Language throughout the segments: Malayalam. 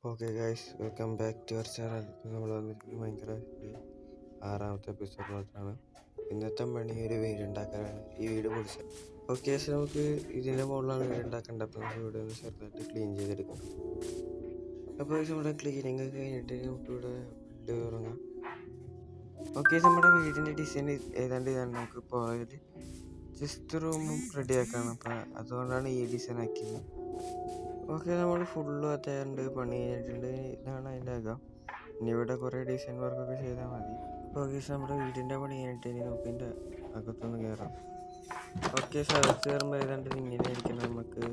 Okay guys, welcome back to our channel. നമ്മൾ വന്നിരിക്കുന്നത് ഭയങ്കര ആറാമത്തെ എപ്പിസോഡിലോട്ടാണ്. ഇന്നത്തെ പണി ഒരു വീടുണ്ടാക്കാനാണ്. ഈ വീട് പൊളിച്ചത്. ഓക്കെ, നമുക്ക് ഇതിൻ്റെ മുകളിലാണ് വീട് ഉണ്ടാക്കേണ്ടത്. അപ്പോൾ നമുക്ക് ഇവിടെ ഒന്ന് ചെറുതായിട്ട് ക്ലീൻ ചെയ്തെടുക്കണം. അപ്പോൾ നമ്മുടെ ക്ലീനിങ് ഒക്കെ കഴിഞ്ഞിട്ട് നമുക്കിവിടെ വീട് തുടങ്ങാം. ഓക്കെ, നമ്മുടെ വീടിൻ്റെ ഡിസൈൻ ഏതാണ്ട് ഇതാണ്. നമുക്ക് പുറകിൽ ജസ്റ്റ് റൂമും റെഡിയാക്കണം. അപ്പോൾ അതുകൊണ്ടാണ് ഈ ഡിസൈൻ ആക്കിയത്. ഓക്കെ, നമ്മൾ ഫുള്ള് അത്താണ്ട് പണി കഴിഞ്ഞിട്ടുണ്ട്. ഇതാണ് അതിൻ്റെ അകം. ഇനി ഇവിടെ കുറേ ഡിസൈൻ വർക്കൊക്കെ ചെയ്താൽ മതി. ഓക്കെ, നമ്മുടെ വീടിൻ്റെ പണി കഴിഞ്ഞിട്ട് ഇനി നമുക്ക് ഇതിൻ്റെ അകത്തൊന്ന് കയറാം. ഓക്കെ, അകത്ത് കയറുമ്പോൾ ഏതാണ്ട് ഇങ്ങനെ ആയിരിക്കണം. നമുക്ക്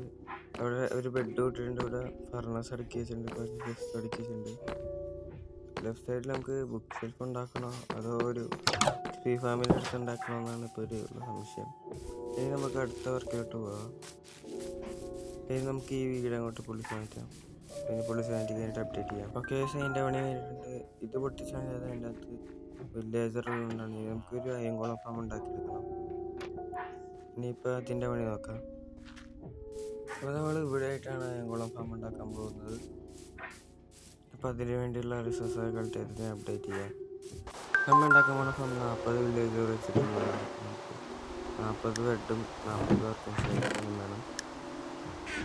അവിടെ ഒരു ബെഡ് ഇട്ടിട്ടുണ്ട്. ഇവിടെ ഫർണസ് അടുക്കി വെച്ചിട്ടുണ്ട്, കുറച്ച് ഡെസ്ക് അടുക്കി വെച്ചിട്ടുണ്ട്. ലെഫ്റ്റ് സൈഡിൽ നമുക്ക് ബുക്ക് ഷെൽഫ് ഉണ്ടാക്കണോ അതോ ഒരു ഫീ ഫാമിൻ്റെ അടുത്ത് ഉണ്ടാക്കണോ എന്നാണ് ഇപ്പോൾ ഒരു സംശയം. ഇനി നമുക്ക് അടുത്ത വർക്കിലോട്ട് പോകാം. ഇനി നമുക്ക് ഈ വീട് അങ്ങോട്ട് പൊളിച്ച് മാറ്റാം. പിന്നെ പൊളിച്ച് മാറ്റി കഴിഞ്ഞിട്ട് അപ്ഡേറ്റ് ചെയ്യാം. ഓക്കെ, അതിൻ്റെ പണി കഴിഞ്ഞിട്ടുണ്ട്. ഇത് പൊട്ടിച്ചാൽ അതിൻ്റെ അകത്ത് വില്ലേജർ കൊണ്ടാണ് നമുക്കൊരു അയങ്കോളം ഫാം ഉണ്ടാക്കിയെടുക്കണം. ഇനിയിപ്പോൾ അതിൻ്റെ പണി നോക്കാം. അപ്പോൾ നമ്മൾ ഇവിടെ ആയിട്ടാണ് അയങ്കോളം ഫാം ഉണ്ടാക്കാൻ പോകുന്നത്. അപ്പോൾ അതിന് വേണ്ടിയുള്ള റിസോഴ്സൊക്കെ കളക്ട് ചെയ്തിട്ട് അപ്ഡേറ്റ് ചെയ്യാം. നമ്മൾ ഉണ്ടാക്കാൻ പോകുന്ന ഫാം 40 വില്ലേജർ വെച്ചിട്ടുള്ളതാണ്. 40 ബെഡും 40 വർക്കും വേണം.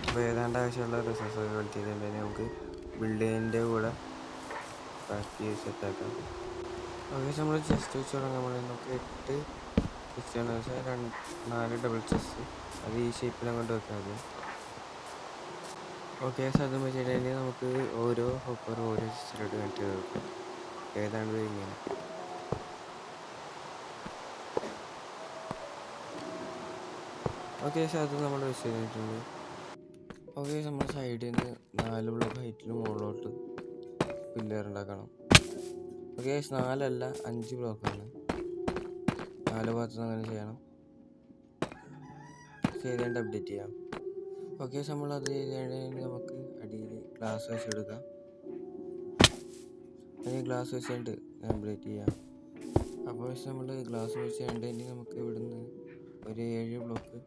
അപ്പോൾ ഏതാണ്ട് ആവശ്യമുള്ള റിസോഴ്സൊക്കെ കളക്ട് ചെയ്തിട്ടുണ്ടെങ്കിൽ നമുക്ക് ബിൽഡിങ്ങിൻ്റെ കൂടെ ബാക്കി സെറ്റാക്കാം. ഓക്കെ, നമ്മൾ ചെസ്റ്റ് വെച്ച് തുടങ്ങാൻ നമുക്ക് 8 ചെസ്റ്റാണ് വെച്ചാൽ 4 ഡബിൾ ചെസ്റ്റ്. അത് ഈ ഷേപ്പിൽ അങ്ങോട്ട് വെക്കാൻ മതി. ഓക്കെ, അതും വെച്ചിട്ടുണ്ടെങ്കിൽ നമുക്ക് ഓരോ ഹോപ്പർ ഓരോ ചെസ്റ്റിലോട്ട് കണക്ട് ചെയ്ത് വെക്കാം. ഏതാണ്ട് ഇങ്ങനെ. ഓക്കെ, അത് നമ്മൾ വെച്ച് കഴിഞ്ഞിട്ടുണ്ട്. ഓക്കെ, നമ്മുടെ സൈഡിൽ നിന്ന് 4 ബ്ലോക്ക് ഹൈറ്റിൽ മുകളിലോട്ട് പില്ലർ ഉണ്ടാക്കണം. ഓക്കെ, 4 അല്ല 5 ബ്ലോക്കാണ്. 4 ഭാഗത്തുനിന്ന് അങ്ങനെ ചെയ്യണം. ചെയ്തേണ്ട അപ്ഡേറ്റ് ചെയ്യാം. ഓക്കെ, നമ്മളത് ചെയ്തേണ്ടെങ്കിൽ നമുക്ക് അടിയിൽ ഗ്ലാസ് വെച്ചെടുക്കാം. അതിന് ഗ്ലാസ് വെച്ചിട്ട് അപ്ഡേറ്റ് ചെയ്യാം. അപ്പോൾ നമ്മൾ ഗ്ലാസ് വെച്ചിട്ടുണ്ടെങ്കിൽ നമുക്ക് ഇവിടുന്ന് ഒരു 7 ബ്ലോക്ക്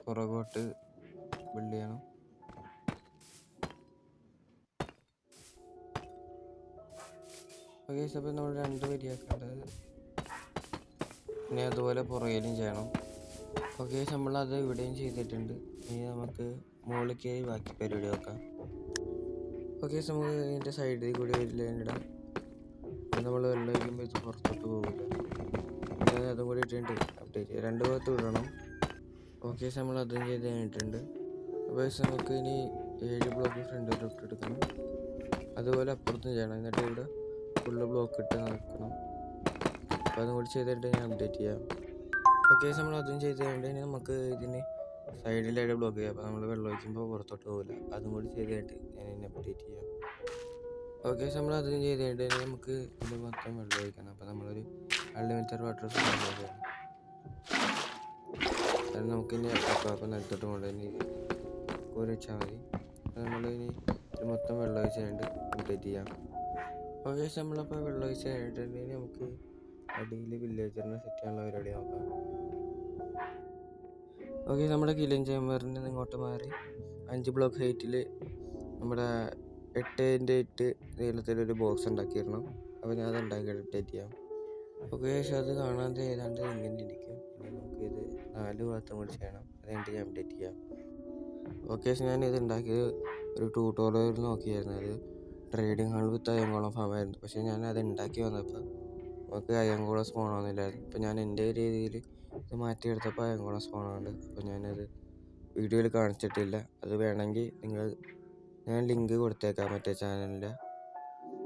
പുറകോട്ട് ബിൽഡ് ചെയ്യണം. ഓക്കെ, അപ്പോൾ നമ്മൾ 2 വരിയാക്കേണ്ടത്. പിന്നെ അതുപോലെ പുറകിലും ചെയ്യണം. ഓക്കെ, നമ്മളത് ഇവിടെയും ചെയ്തിട്ടുണ്ട്. ഇനി നമുക്ക് മുകളിൽ കയറി ബാക്കി പരിപാടി നോക്കാം. ഓക്കെ, നമുക്ക് ഇതിൻ്റെ സൈഡിൽ കൂടി വരില്ല ഇടാം. നമ്മൾ വെള്ളം ഒഴിക്കുമ്പോൾ ഇത് പുറത്തോട്ട് പോകില്ല. ഞാൻ അതും കൂടി ഇട്ടിട്ടുണ്ട് അപ്ഡേറ്റ് 2 ഭാഗത്ത് വിടണം. ഓക്കെ, നമ്മൾ അതും ചെയ്ത് കഴിഞ്ഞിട്ടുണ്ട്. അപ്പോൾ നമുക്ക് ഇനി 7 ബ്ലോക്ക് ഫ്രണ്ടിലോട്ട് എടുക്കണം. അതുപോലെ അപ്പുറത്തും ചെയ്യണം. എന്നിട്ട് ഇവിടെ ഫുള്ള് ബ്ലോക്ക് ഇട്ട് നടക്കണം. അപ്പോൾ അതും കൂടി ചെയ്തിട്ട് ഞാൻ അപ്ഡേറ്റ് ചെയ്യാം. ഓക്കെ, നമ്മൾ അതും ചെയ്ത് കഴിഞ്ഞിട്ട് നമുക്ക് ഇതിന് സൈഡിലായിട്ട് ബ്ലോക്ക് ചെയ്യാം. അപ്പോൾ നമ്മൾ വെള്ളം ഒഴിക്കുമ്പോൾ പുറത്തോട്ട് പോകില്ല. അതും കൂടി ചെയ്ത് കഴിഞ്ഞിട്ട് ഞാൻ ഇതിനെ അപ്ഡേറ്റ് ചെയ്യാം. ഓക്കെ, നമ്മൾ അതും ചെയ്ത് കഴിഞ്ഞിട്ട് നമുക്ക് ഇത് മൊത്തം വെള്ളം ഒഴിക്കണം. അപ്പോൾ നമ്മളൊരു അൺലിമിറ്റഡ് വാട്ടർ ചെയ്യണം. അത് നമുക്കിനി അപ്പം നിലത്തോട്ട് കൊണ്ടുതന്നെ കോരി വെച്ചാൽ മതി. നമ്മളിനി ഇത് മൊത്തം വെള്ളം ഒഴിച്ച് കഴിഞ്ഞിട്ട് അപ്ഡേറ്റ് ചെയ്യാം. ഓക്കെ, നമ്മളപ്പോൾ വെള്ളം ഒഴിച്ച് കഴിഞ്ഞിട്ടുണ്ടെങ്കിൽ നമുക്ക് അടിയിൽ വില്ലേജറിനെ സെറ്റ് ചെയ്യാനുള്ള പരിപാടി നോക്കാം. ഓക്കെ, നമ്മുടെ കില്ലിംഗ് ചേമ്പറിന് ഇങ്ങോട്ട് മാറി 5 ബ്ലോക്ക് ഹൈറ്റിൽ നമ്മുടെ 8x8 നീളത്തിലൊരു ബോക്സ് ഉണ്ടാക്കിയിരുന്നു. അപ്പോൾ ഞാൻ അത് ഉണ്ടാക്കി അപ്ഡേറ്റ് ചെയ്യാം. ഓക്കെ, അത് കാണാൻ ഏതാണ്ട് ഇങ്ങനെ ഇരിക്കും. നമുക്കിത് 4 ഭാഗത്തും കൂടി ചെയ്യണം. അതുകഴിഞ്ഞിട്ട് ഞാൻ അപ്ഡേറ്റ് ചെയ്യാം. ഓക്കെ, ഞാനിത് ഉണ്ടാക്കിയത് ഒരു ട്യൂട്ടോറിയൽ നോക്കിയായിരുന്നു. അത് ട്രേഡിംഗ് ഹാൾ വിത്ത് അയങ്കോളം ഫാം ആയിരുന്നു. പക്ഷേ ഞാൻ അത് ഉണ്ടാക്കി വന്നപ്പോൾ നമുക്ക് അയങ്കോളം സ്പോൺ ആവുന്നില്ലായിരുന്നു. അപ്പോൾ ഞാൻ എൻ്റെ രീതിയിൽ ഇത് മാറ്റിയെടുത്തപ്പോൾ അയങ്കോളം സ്പോൺ ആവുന്നുണ്ട്. അപ്പോൾ ഞാനത് വീഡിയോയിൽ കാണിച്ചിട്ടില്ല. അത് വേണമെങ്കിൽ ഞാൻ ലിങ്ക് കൊടുത്തേക്കാം മറ്റേ ചാനലിൻ്റെ.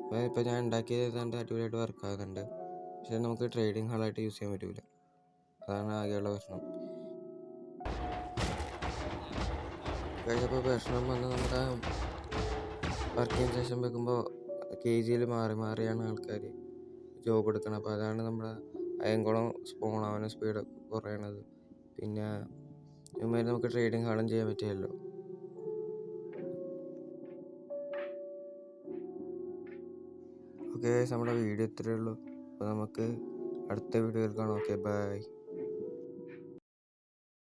അപ്പോൾ ഇപ്പോൾ ഞാൻ ഉണ്ടാക്കിയത് ഏതാണ്ട് അടിപൊളിയായിട്ട് വർക്ക് ആകുന്നുണ്ട്. പക്ഷേ നമുക്ക് ട്രേഡിംഗ് ഹാളായിട്ട് യൂസ് ചെയ്യാൻ പറ്റില്ല. അതാണ് ആകെയുള്ള പ്രശ്നം. കഴിഞ്ഞപ്പോൾ പ്രശ്നം വന്ന് നമ്മുടെ വർക്കിംഗ് സെഷൻ വെക്കുമ്പോൾ KGയിൽ മാറിയാണ് ആൾക്കാർ ജോബ് എടുക്കണം. അപ്പോൾ അതാണ് നമ്മുടെ അയങ്കോളം സ്പോൺ ആവാനും സ്പീഡ് കുറയണത്. പിന്നെ ഇതുമാതിരി നമുക്ക് ട്രേഡിംഗ് ഹാളും ചെയ്യാൻ പറ്റില്ലല്ലോ. ഓക്കെ, നമ്മുടെ വീഡിയോ ഇത്രയേ ഉള്ളൂ. അപ്പോൾ നമുക്ക് അടുത്ത വീഡിയോയിൽ കാണാം. Okay, by.